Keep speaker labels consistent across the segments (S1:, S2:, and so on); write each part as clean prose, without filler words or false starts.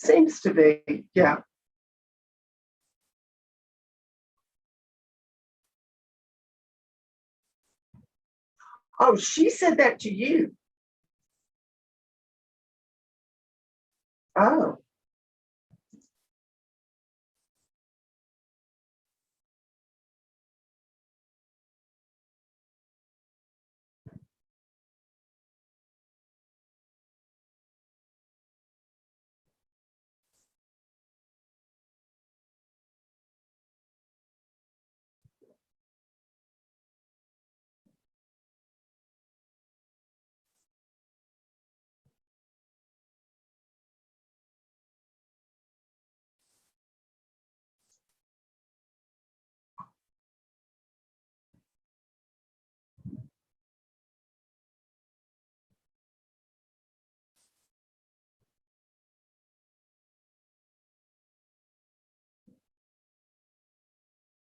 S1: Seems to be, yeah. Oh, she said that to you. Oh,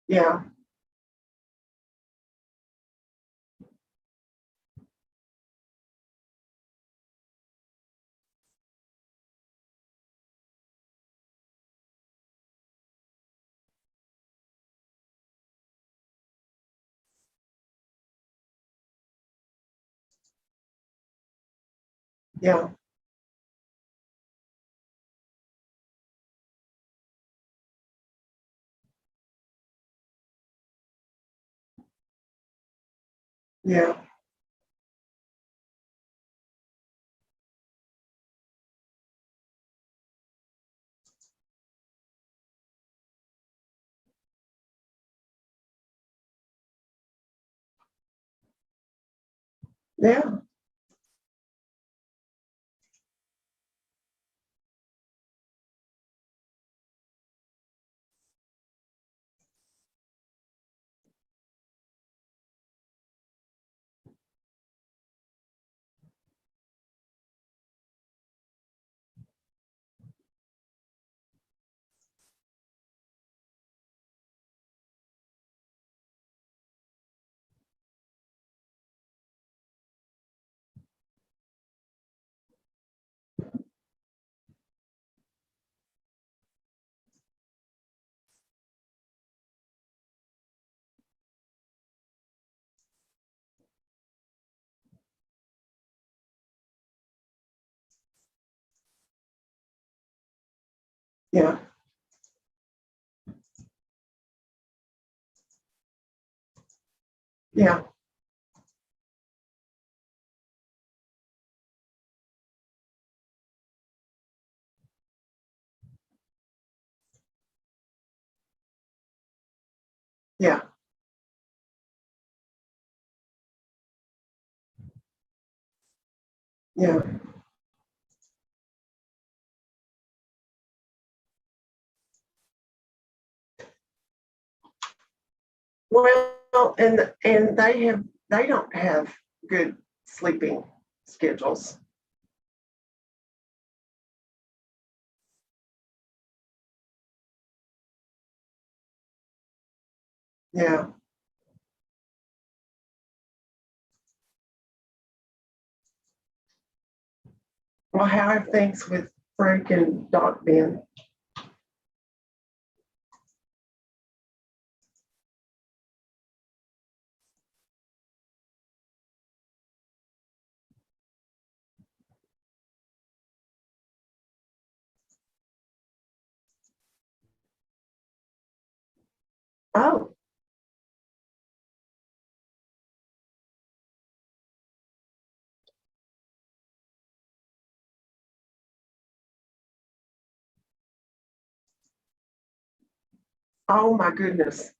S1: yeah, yeah, yeah, yeah, yeah, yeah, yeah, yeah. Well, and they don't have good sleeping schedules. Yeah. Well, how are things with Frank and Doc been? Oh, oh my goodness.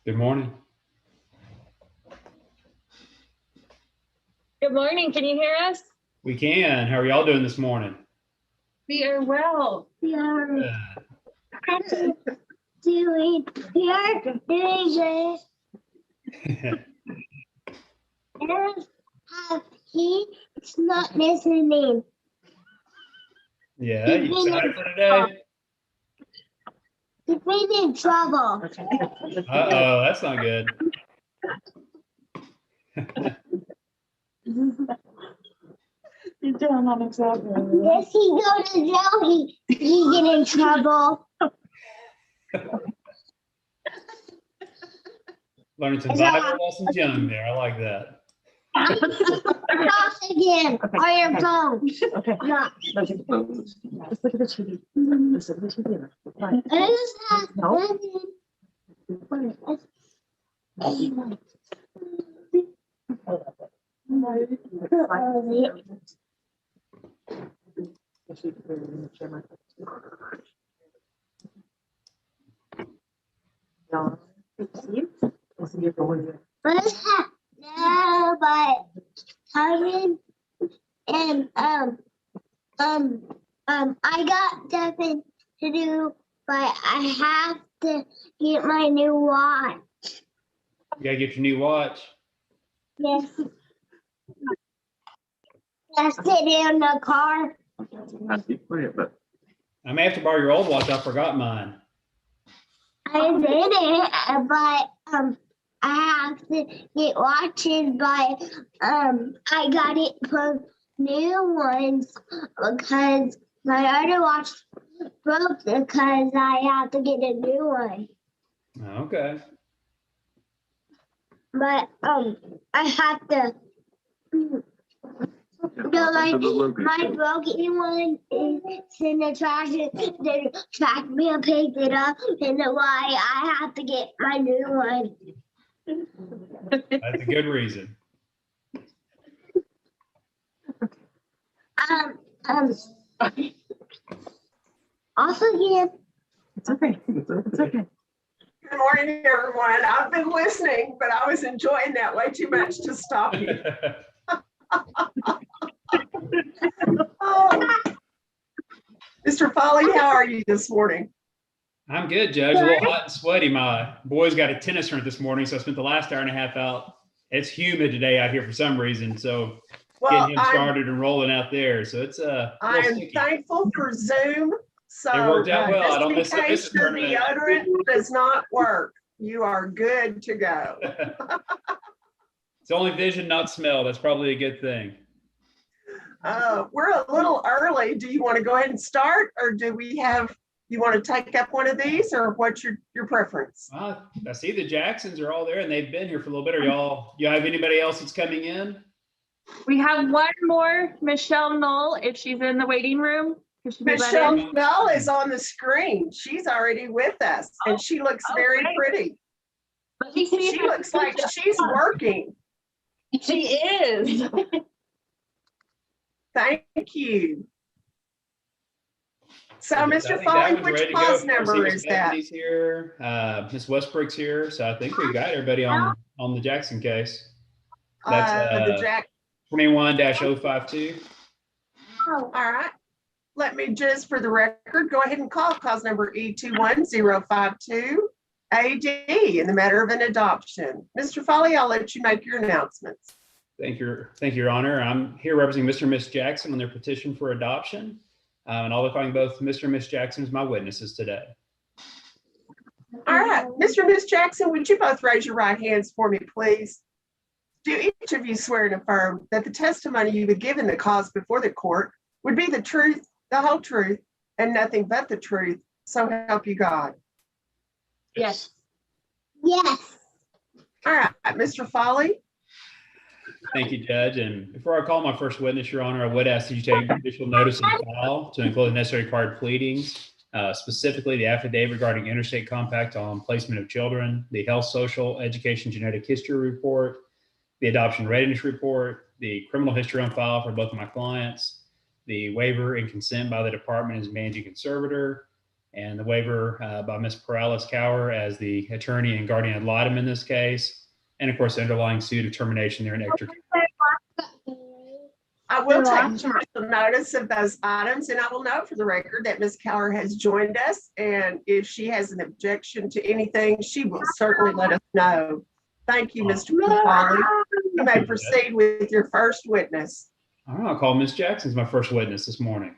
S2: Good morning.
S3: Good morning. Can you hear us?
S2: We can. How are y'all doing this morning?
S3: We are well.
S4: We are
S2: Good.
S4: doing this. And he's not listening.
S2: Yeah, you excited for today?
S4: He's been in trouble.
S2: Uh-oh, that's not good.
S1: You don't know exactly.
S4: If he go to jail, he get in trouble.
S2: Learning some
S4: Is that
S2: Bible lessons young there. I like that.
S4: Cross again on your phone.
S1: Okay.
S4: No.
S1: Let's look at the TV. Let's look at the TV. Right. No. No.
S4: No, but Carmen and I got nothing to do, but I have to get my new watch.
S2: You gotta get your new watch.
S4: Yes. I sit in the car.
S2: I may have to borrow your old watch. I forgot mine.
S4: I did it, but I have to get watches, but I got it for new ones because my other watch broke because I have to get a new one.
S2: Okay.
S4: But I have to. No, like my broken one is in the trash. The trash man picked it up, and why I have to get my new one.
S2: That's a good reason.
S4: Off again.
S1: It's okay. It's okay.
S5: Good morning, everyone. I've been listening, but I was enjoying that way too much to stop you. Oh. Mr. Foley, how are you this morning?
S2: I'm good, Judge. A little hot and sweaty. My boys got a tennis tournament this morning, so I spent the last hour and a half out. It's humid today out here for some reason, so
S5: Well,
S2: getting him started and rolling out there. So it's
S5: I am thankful for Zoom. So
S2: it worked out well. I don't miss
S5: just in case
S2: the
S5: your
S2: tournament.
S5: deodorant does not work, you are good to go.
S2: It's only vision, not smell. That's probably a good thing.
S5: We're a little early. Do you want to go ahead and start, or do we have? You want to take up one of these, or what's your preference?
S2: I see the Jacksons are all there, and they've been here for a little bit. Are y'all? You have anybody else that's coming in?
S3: We have one more, Michelle Knoll, if she's in the waiting room.
S5: Michelle Knoll is on the screen. She's already with us, and she looks very pretty. She looks like she's working.
S3: She is.
S5: Thank you. So,
S2: I
S5: Mr.
S2: think
S5: Foley,
S2: that one's
S5: which
S2: ready to go.
S5: clause
S2: Of course,
S5: number
S2: Miss
S5: is that?
S2: Bethany's here. Miss Westbrook's here. So I think we got everybody on the Jackson case. That's
S5: The Jack.
S2: 21-052.
S5: All right. Let me just, for the record, go ahead and call clause number E21052 AD in the matter of an adoption. Mr. Foley, I'll let you make your announcements.
S2: Thank you, Your Honor. I'm here representing Mr. and Miss Jackson on their petition for adoption. And I'll be calling both Mr. and Miss Jackson as my witnesses today.
S5: All right, Mr. and Miss Jackson, would you both raise your right hands for me, please? Do each of you swear and affirm that the testimony you would give in the cause before the court would be the truth, the whole truth, and nothing but the truth, so help you God?
S3: Yes.
S4: Yes.
S5: All right, Mr. Foley.
S2: Thank you, Judge. And before I call my first witness, Your Honor, I would ask that you take judicial notice of the file to include the necessary required pleadings, specifically the affidavit regarding interstate compact on placement of children, the health, social, education, genetic history report, the adoption readiness report, the criminal history on file for both of my clients, the waiver and consent by the department as managing conservator, and the waiver by Ms. Perales-Cower as the attorney and guardian ad litem in this case, and of course, the underlying suit of termination there in Ector County.
S5: I will take judicial notice of those items, and I will note for the record that Ms. Cower has joined us, and if she has an objection to anything, she will certainly let us know. Thank you, Mr. Polly. You may proceed with your first witness.
S2: All right, I'll call Ms. Jackson as my first witness this morning.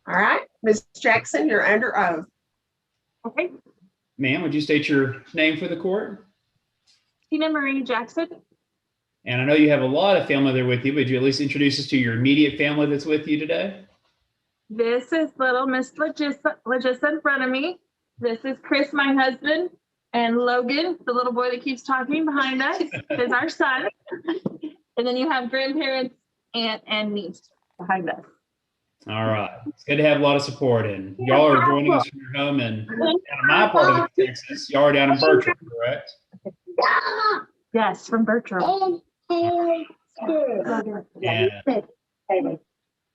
S5: All right, Ms. Jackson, you're under oath.
S3: Okay.
S2: Ma'am, would you state your name for the court?
S3: Tina Marie Jackson.
S2: And I know you have a lot of family there with you. Would you at least introduce us to your immediate family that's with you today?
S3: This is little Miss Lagissa in front of me. This is Chris, my husband, and Logan, the little boy that keeps talking behind us, is our son. And then you have grandparents, aunt, and niece behind us.
S2: All right. It's good to have a lot of support. And y'all are joining us from your home in my part of Texas. Y'all are down in Bertram, correct?
S3: Yes, from Bertram.
S2: And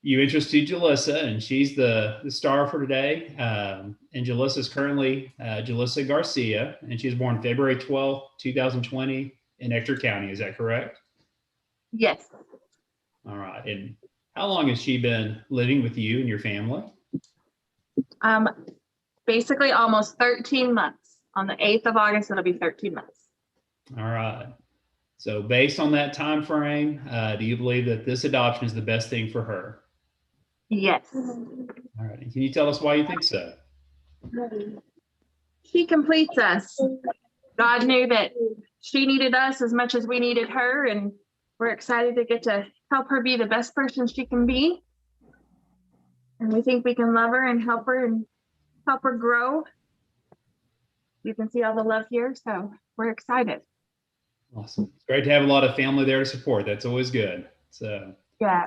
S2: you introduced Jalissa, and she's the star for today. And Jalissa is currently Jalissa Garcia, and she was born February 12th, 2020 in Ector County. Is that correct?
S3: Yes.
S2: All right. And how long has she been living with you and your family?
S3: Basically almost 13 months. On the 8th of August, it'll be 13 months.
S2: All right. So based on that time frame, do you believe that this adoption is the best thing for her?
S3: Yes.
S2: All right. And can you tell us why you think so?
S3: She completes us. God knew that she needed us as much as we needed her, and we're excited to get to help her be the best person she can be. And we think we can love her and help her grow. You can see all the love here, so we're excited.
S2: Awesome. It's great to have a lot of family there to support. That's always good. So,
S3: Yeah.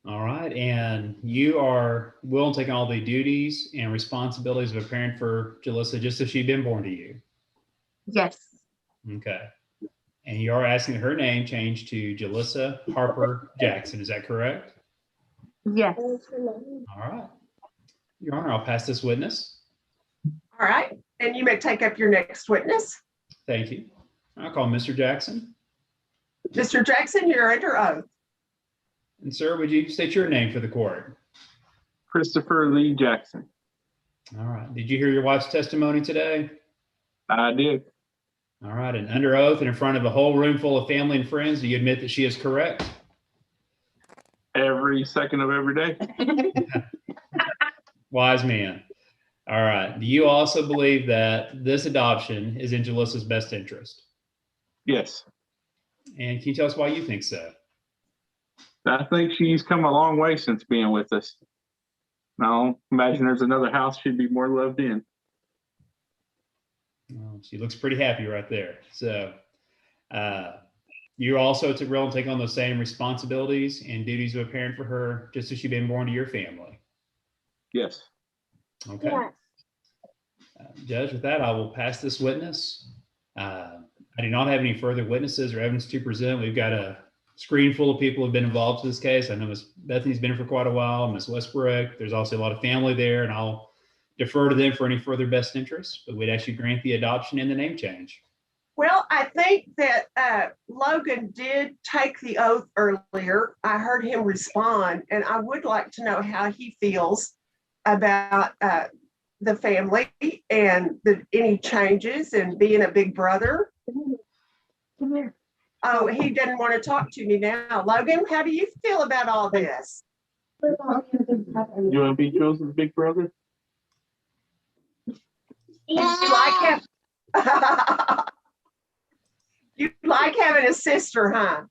S2: all right. And you are willing to take on all the duties and responsibilities of a parent for Jalissa just as she'd been born to you.
S3: Yes.
S2: Okay. And you are asking her name changed to Jalissa Harper Jackson. Is that correct?
S3: Yes.
S2: All right. Your Honor, I'll pass this witness.
S5: All right, and you may take up your next witness.
S2: Thank you. I'll call Mr. Jackson.
S5: Mr. Jackson, you're under oath.
S2: And sir, would you state your name for the court?
S6: Christopher Lee Jackson.
S2: All right. Did you hear your wife's testimony today?
S6: I did.
S2: All right. And under oath and in front of a whole room full of family and friends, do you admit that she is correct?
S6: Every second of every day.
S2: Wise man. All right. Do you also believe that this adoption is in Jalissa's best interest?
S6: Yes.
S2: And can you tell us why you think so?
S6: I think she's come a long way since being with us. Now, imagine there's another house she'd be more loved in.
S2: Well, she looks pretty happy right there. So you also took real and take on those same responsibilities and duties of a parent for her, just as she'd been born to your family.
S6: Yes.
S2: Okay.
S4: Yeah.
S2: Judge, with that, I will pass this witness. I do not have any further witnesses or evidence to present. We've got a screen full of people who have been involved in this case. I know Ms. Bethany's been here for quite a while, Ms. Westbrook. There's also a lot of family there, and I'll defer to them for any further best interests, but we'd actually grant the adoption and the name change.
S5: Well, I think that Logan did take the oath earlier. I heard him respond, and I would like to know how he feels about the family and any changes and being a big brother.
S3: Come here.
S5: Oh, he didn't want to talk to me now. Logan, how do you feel about all this?
S6: You want to be Joseph's big brother?
S5: You like you like having a sister, huh?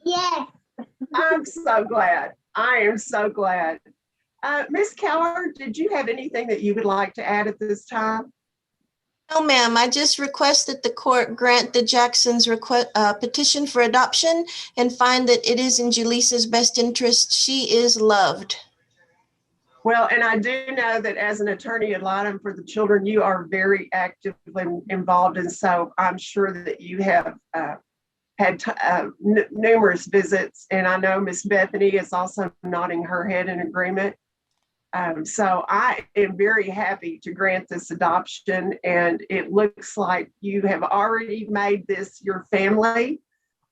S4: Yes.
S5: I'm so glad. I am so glad. Ms. Keller, did you have anything that you would like to add at this time?
S7: No, ma'am. I just request that the court grant the Jacksons' petition for adoption and find that it is in Jalissa's best interest. She is loved.
S5: Well, and I do know that as an attorney ad litem for the children, you are very actively involved. And so I'm sure that you have had numerous visits. And I know Miss Bethany is also nodding her head in agreement. So I am very happy to grant this adoption, and it looks like you have already made this your family.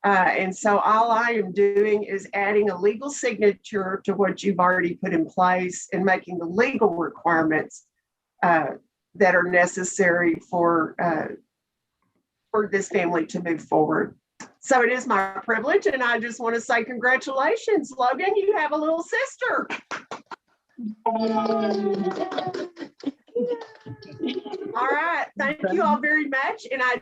S5: And so all I am doing is adding a legal signature to what you've already put in place and making the legal requirements that are necessary for this family to move forward. So it is my privilege, and I just want to say congratulations, Logan. You have a little sister. All right, thank you all very much. And I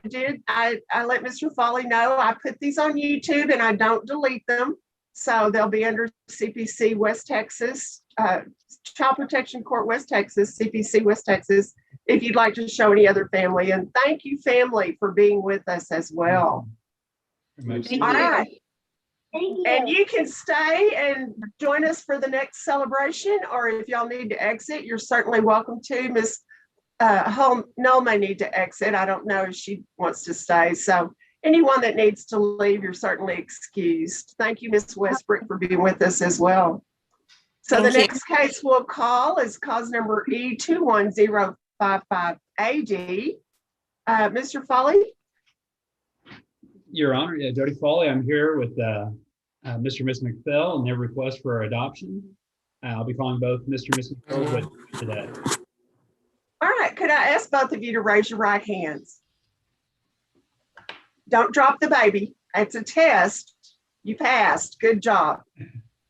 S5: let Mr. Foley know I put these on YouTube and I don't delete them. So they'll be under CPC West Texas, Child Protection Court West Texas, CPC West Texas, if you'd like to show any other family. And thank you, family, for being with us as well. All right.
S4: Thank you.
S5: And you can stay and join us for the next celebration, or if y'all need to exit, you're certainly welcome to. Miss Noel may need to exit. I don't know if she wants to stay. So anyone that needs to leave, you're certainly excused. Thank you, Miss Westbrook, for being with us as well. So the next case we'll call is cause number E21055AD. Mr. Foley?
S2: Your Honor, Jody Foley, I'm here with Mr. and Miss McPhail and their request for adoption. I'll be calling both Mr. and Miss McPhail with today.
S5: All right, could I ask both of you to raise your right hands? Don't drop the baby. It's a test. You passed. Good job.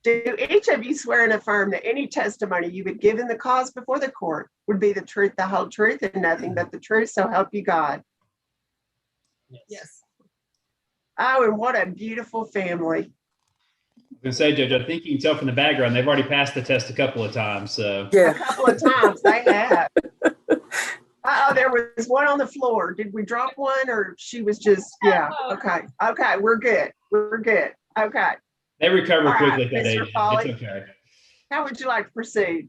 S5: Do each of you swear and affirm that any testimony you would give in the cause before the court would be the truth, the whole truth, and nothing but the truth, so help you God?
S3: Yes.
S5: Oh, and what a beautiful family.
S2: I was going to say, Judge, I think you can tell from the background, they've already passed the test a couple of times. So
S5: A couple of times they have. Oh, there was one on the floor. Did we drop one, or she was just, yeah, okay. Okay, we're good. We're good. Okay.
S2: they recover
S5: All
S2: quickly
S5: right,
S2: at that
S5: Mr.
S2: age.
S5: Foley.
S2: It's okay.
S5: How would you like to proceed?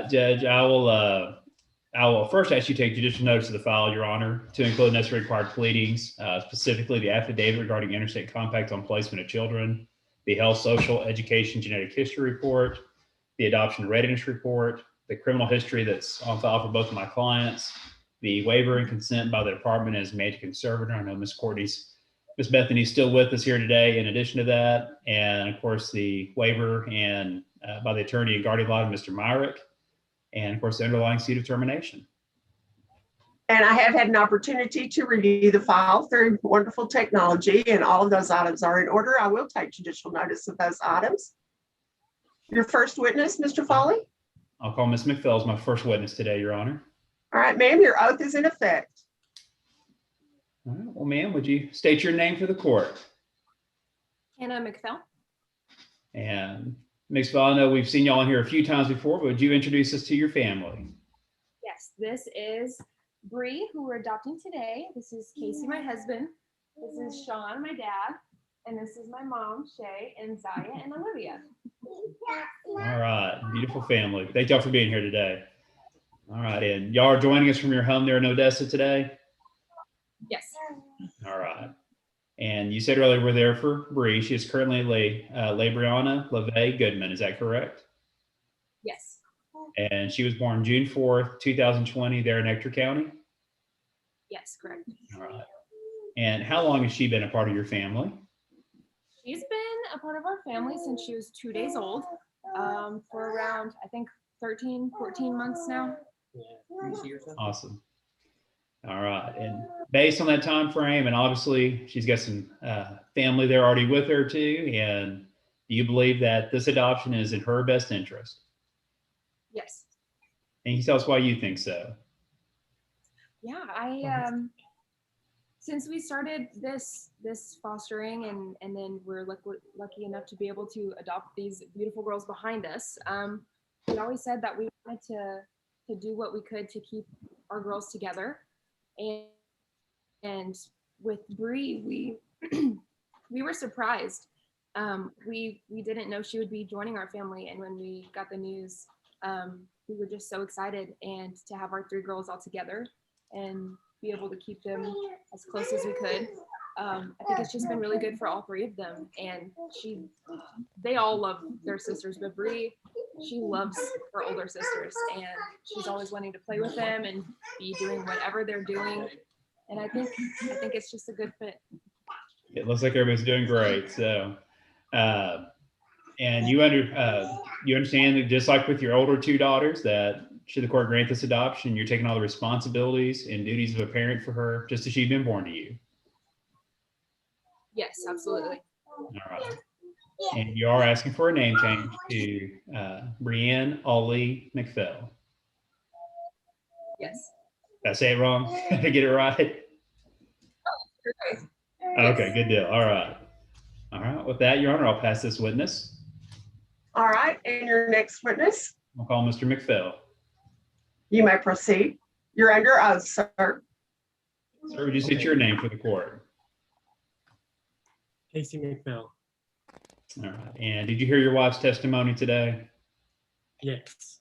S2: Judge, I will first ask you to take judicial notice of the file, Your Honor, to include necessary required pleadings, specifically the affidavit regarding interstate compact on placement of children, the health, social, education, genetic history report, the adoption readiness report, the criminal history that's on file for both of my clients, the waiver and consent by the department as made to conservator. I know Miss Bethany's still with us here today in addition to that. And of course, the waiver and by the attorney and guardian ad litem, Mr. Myrick, and of course, the underlying seat of termination.
S5: And I have had an opportunity to review the file through wonderful technology, and all of those items are in order. I will take judicial notice of those items. Your first witness, Mr. Foley?
S2: I'll call Ms. McPhail as my first witness today, Your Honor.
S5: All right, ma'am, your oath is in effect.
S2: All right, well, ma'am, would you state your name for the court?
S8: Hannah McPhail.
S2: And Ms. McPhail, I know we've seen y'all in here a few times before, but would you introduce us to your family?
S8: Yes, this is Bree, who we're adopting today. This is Casey, my husband. This is Sean, my dad. And this is my mom, Shay, and Zaya, and Olivia.
S2: All right, beautiful family. Thank y'all for being here today. All right, and y'all are joining us from your home there in Odessa today?
S8: Yes.
S2: All right. And you said earlier we're there for Bree. She is currently Labriana LeVay Goodman. Is that correct?
S8: Yes.
S2: And she was born June 4th, 2020 there in Ector County?
S8: Yes, correct.
S2: All right. And how long has she been a part of your family?
S8: She's been a part of our family since she was 2 days old, for around, I think, 13, 14 months now.
S2: Awesome. All right. And based on that time frame, and obviously she's got some family there already with her too, and do you believe that this adoption is in her best interest?
S8: Yes.
S2: And can you tell us why you think so?
S8: Yeah, since we started this fostering, and then we're lucky enough to be able to adopt these beautiful girls behind us, we always said that we wanted to do what we could to keep our girls together. And with Bree, we were surprised. We didn't know she would be joining our family, and when we got the news, we were just so excited, and to have our 3 girls all together and be able to keep them as close as we could. I think it's just been really good for all 3 of them, and they all love their sisters, but Bree she loves her older sisters, and she's always wanting to play with them and be doing whatever they're doing. And I think it's just a good fit.
S2: It looks like everybody's doing great. So, and you understand that just like with your older two daughters, that should the court grant this adoption, you're taking all the responsibilities and duties of a parent for her, just as she'd been born to you.
S8: Yes, absolutely.
S2: All right. And you are asking for a name change to Brienne Ollie McPhail.
S8: Yes.
S2: Did I say it wrong? Did I get it right? Okay, good deal. All right. All right. With that, Your Honor, I'll pass this witness.
S5: All right, and your next witness,
S2: I'll call Mr. McPhail.
S5: you may proceed. You're under oath, sir.
S2: Sir, would you state your name for the court?
S9: Casey McPhail.
S2: All right. And did you hear your wife's testimony today?
S9: Yes.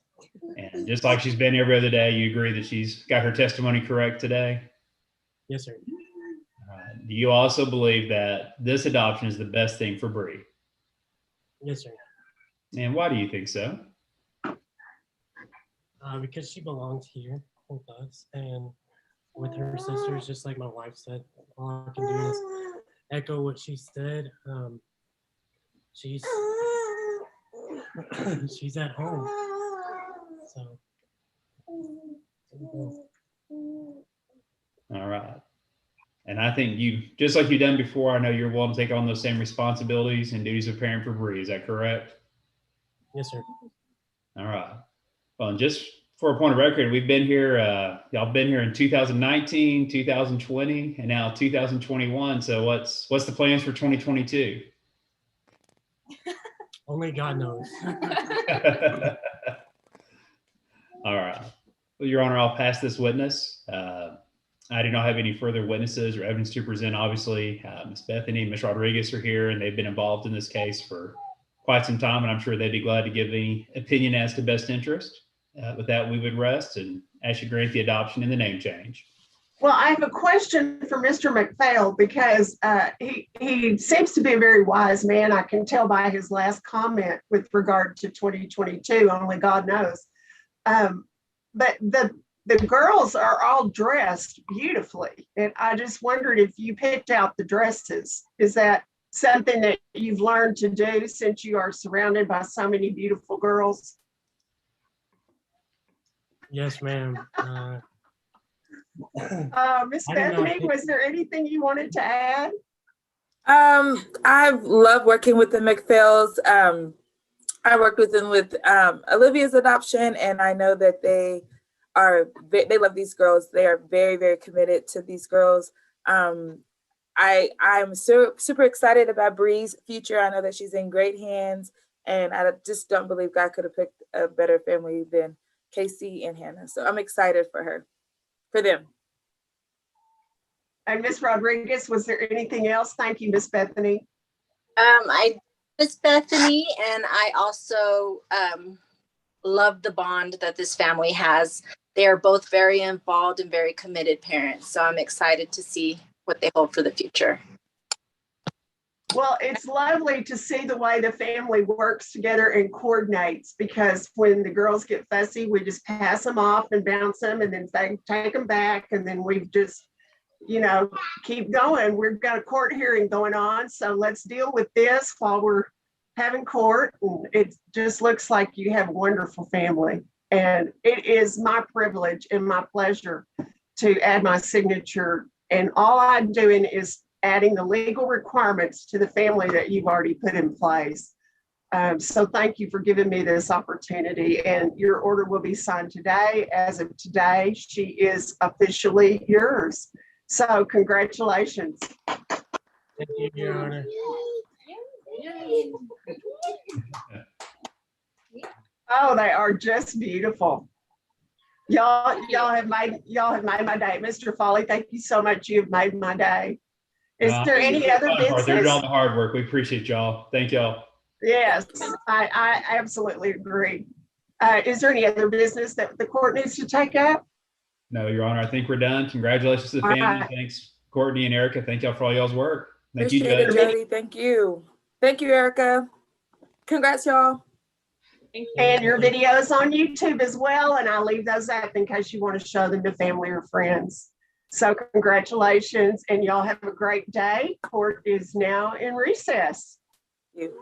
S2: And just like she's been every other day, you agree that she's got her testimony correct today?
S9: Yes, sir.
S2: All right. Do you also believe that this adoption is the best thing for Bree?
S9: Yes, sir.
S2: And why do you think so?
S9: Because she belongs here with us and with her sisters, just like my wife said. All I can do is echo what she said. She's she's at home. So.
S2: All right. And I think you, just like you've done before, I know you're willing to take on those same responsibilities and duties of parent for Bree. Is that correct?
S9: Yes, sir.
S2: All right. Well, and just for a point of record, we've been here, y'all been here in 2019, 2020, and now 2021. So what's the plans for 2022?
S9: Only God knows.
S2: All right. Well, Your Honor, I'll pass this witness. I do not have any further witnesses or evidence to present. Obviously, Ms. Bethany and Ms. Rodriguez are here, and they've been involved in this case for quite some time, and I'm sure they'd be glad to give any opinion as to best interest. With that, we would rest and ask you to grant the adoption and the name change.
S5: Well, I have a question for Mr. McPhail because he seems to be a very wise man. I can tell by his last comment with regard to 2022, only God knows. But the girls are all dressed beautifully. And I just wondered if you picked out the dresses. Is that something that you've learned to do since you are surrounded by so many beautiful girls?
S9: Yes, ma'am.
S5: Miss Bethany, was there anything you wanted to add?
S10: I love working with the McPhails. I worked with them with Olivia's adoption, and I know that they love these girls. They are very, very committed to these girls. I'm super excited about Bree's future. I know that she's in great hands, and I just don't believe God could have picked a better family than Casey and Hannah. So I'm excited for them.
S5: And Miss Rodriguez, was there anything else? Thank you, Miss Bethany.
S11: Miss Bethany, and I also love the bond that this family has. They are both very involved and very committed parents. So I'm excited to see what they hold for the future.
S5: Well, it's lovely to see the way the family works together and coordinates, because when the girls get fussy, we just pass them off and bounce them and then take them back. And then we just, keep going. We've got a court hearing going on. So let's deal with this while we're having court. And it just looks like you have a wonderful family. And it is my privilege and my pleasure to add my signature. And all I'm doing is adding the legal requirements to the family that you've already put in place. So thank you for giving me this opportunity, and your order will be signed today. As of today, she is officially yours. So congratulations.
S9: Thank you, Your Honor.
S5: Oh, they are just beautiful. Y'all have made my day. Mr. Foley, thank you so much. You have made my day. Is there any other business?
S2: They're doing all the hard work. We appreciate y'all. Thank y'all.
S5: Yes, I absolutely agree. Is there any other business that the court needs to take up?
S2: No, Your Honor, I think we're done. Congratulations to the family.
S5: Right.
S2: Thanks, Courtney and Erica. Thank y'all for all y'all's work. Thank you,
S10: Appreciate it,
S2: Judge.
S10: Jody. Thank you. Thank you, Erica. Congrats, y'all.
S8: Thank you.
S5: And your videos on YouTube as well. And I leave those up in case you want to show them to family or friends. So congratulations, and y'all have a great day. Court is now in recess.
S10: You.